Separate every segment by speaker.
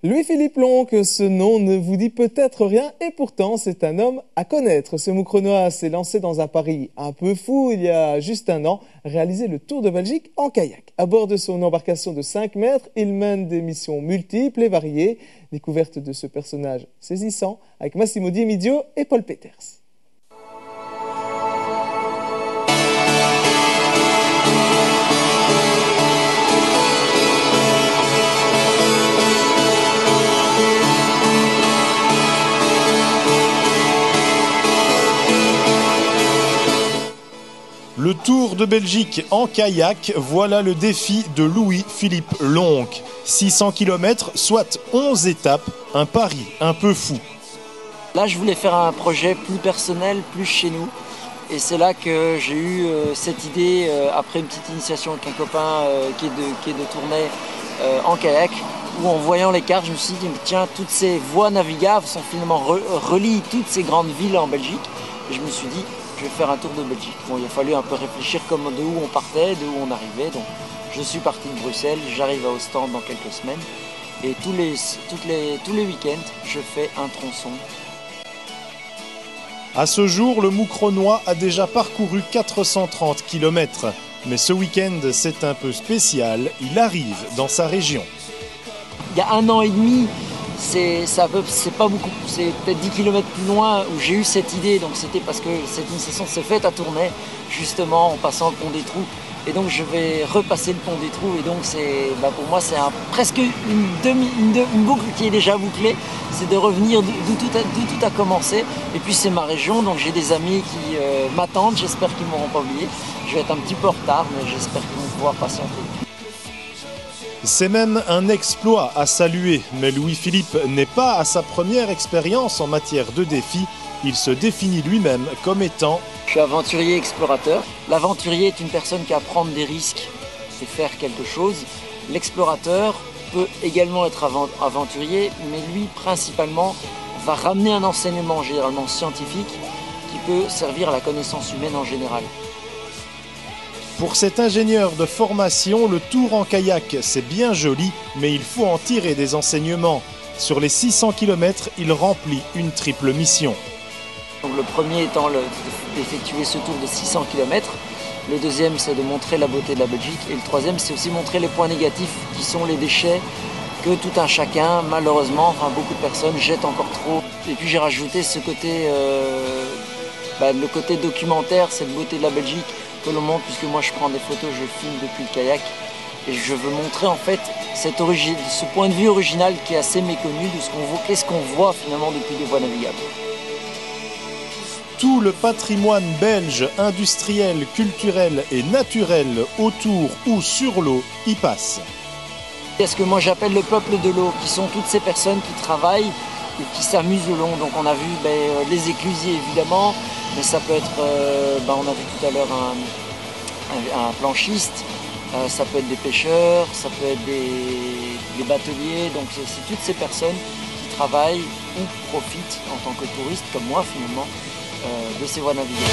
Speaker 1: Louis-Philippe Lonck, ce nom ne vous dit peut-être rien et pourtant c'est un homme à connaître. Ce Moucronois s'est lancé dans un pari un peu fou il y a juste un an, réaliser le Tour de Belgique en kayak. À bord de son embarcation de 5 mètres, il mène des missions multiples et variées. Découverte de ce personnage saisissant avec Massimo Di Midio et Paul Peters.
Speaker 2: Le Tour de Belgique en kayak, voilà le défi de Louis-Philippe Lonck. 600 km, soit 11 étapes, un pari un peu fou.
Speaker 3: Là, je voulais faire un projet plus personnel, plus chez nous. Et c'est là que j'ai eu cette idée, après une petite initiation avec un copain qui est de Tournai en kayak, où en voyant les cartes, je me suis dit, tiens, toutes ces voies navigables sont finalement relient toutes ces grandes villes en Belgique. Et je me suis dit, je vais faire un tour de Belgique. Bon, il a fallu un peu réfléchir de où on partait, de où on arrivait. Donc, je suis parti de Bruxelles, j'arrive à Ostende dans quelques semaines. Et tous les week-ends, je fais un tronçon.
Speaker 2: À ce jour, le Moucronois a déjà parcouru 430 km. Mais ce week-end, c'est un peu spécial. Il arrive dans sa région.
Speaker 3: Il y a 1 an et demi, c'est pas beaucoup, c'est peut-être 10 km plus loin où j'ai eu cette idée. Donc c'était parce que cette initiation s'est faite à Tournai, justement en passant le pont des Trous. Et donc je vais repasser le pont des Trous. Et donc pour moi c'est presque une boucle qui est déjà bouclée. C'est de revenir d'où tout a commencé. Et puis c'est ma région, donc j'ai des amis qui m'attendent. J'espère qu'ils ne m'auront pas oublié. Je vais être un petit peu en retard, mais j'espère qu'ils vont pouvoir patienter.
Speaker 2: C'est même un exploit à saluer, mais Louis-Philippe n'est pas à sa première expérience en matière de défi. Il se définit lui-même comme étant...
Speaker 3: Je suis aventurier explorateur. L'aventurier est une personne qui a à prendre des risques et faire quelque chose. L'explorateur peut également être aventurier, mais lui principalement va ramener un enseignement généralement scientifique qui peut servir à la connaissance humaine en général.
Speaker 2: Pour cet ingénieur de formation, le tour en kayak, c'est bien joli, mais il faut en tirer des enseignements. Sur les 600 km, il remplit une triple mission.
Speaker 3: Donc le premier étant d'effectuer ce tour de 600 km. Le deuxième, c'est de montrer la beauté de la Belgique. Et le troisième, c'est aussi montrer les points négatifs qui sont les déchets que tout un chacun, malheureusement, beaucoup de personnes jettent encore trop. Et puis j'ai rajouté ce côté, le côté documentaire, cette beauté de la Belgique, que l'on montre, puisque moi je prends des photos, je filme depuis le kayak et je veux montrer en fait ce point de vue original qui est assez méconnu de qu'est-ce qu'on voit finalement depuis des voies navigables.
Speaker 2: Tout le patrimoine belge, industriel, culturel et naturel autour ou sur l'eau y passe.
Speaker 3: C'est ce que moi j'appelle le peuple de l'eau, qui sont toutes ces personnes qui travaillent et qui s'amusent le long. Donc on a vu les éclusiers évidemment, mais ça peut être, on a vu tout à l'heure un planchiste, ça peut être des pêcheurs, ça peut être des bateliers. Donc c'est toutes ces personnes qui travaillent ou profitent en tant que touristes, comme moi finalement, de ces voies navigables.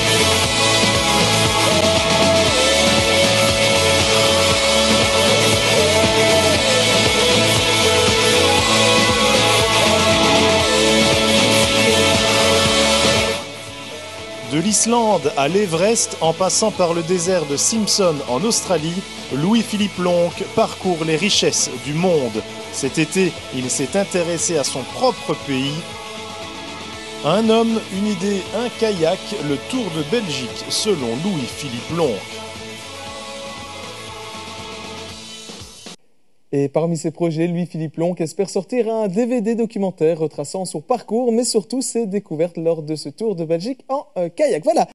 Speaker 2: De l'Islande à l'Everest, en passant par le désert de Simpson en Australie, Louis-Philippe Lonck parcourt les richesses du monde. Cet été, il s'est intéressé à son propre pays. Un homme, une idée, un kayak, le Tour de Belgique, selon Louis-Philippe Lonck.
Speaker 1: Et parmi ses projets, Louis-Philippe Lonck espère sortir un DVD documentaire retraçant son parcours, mais surtout ses découvertes lors de ce Tour de Belgique en kayak. Voilà.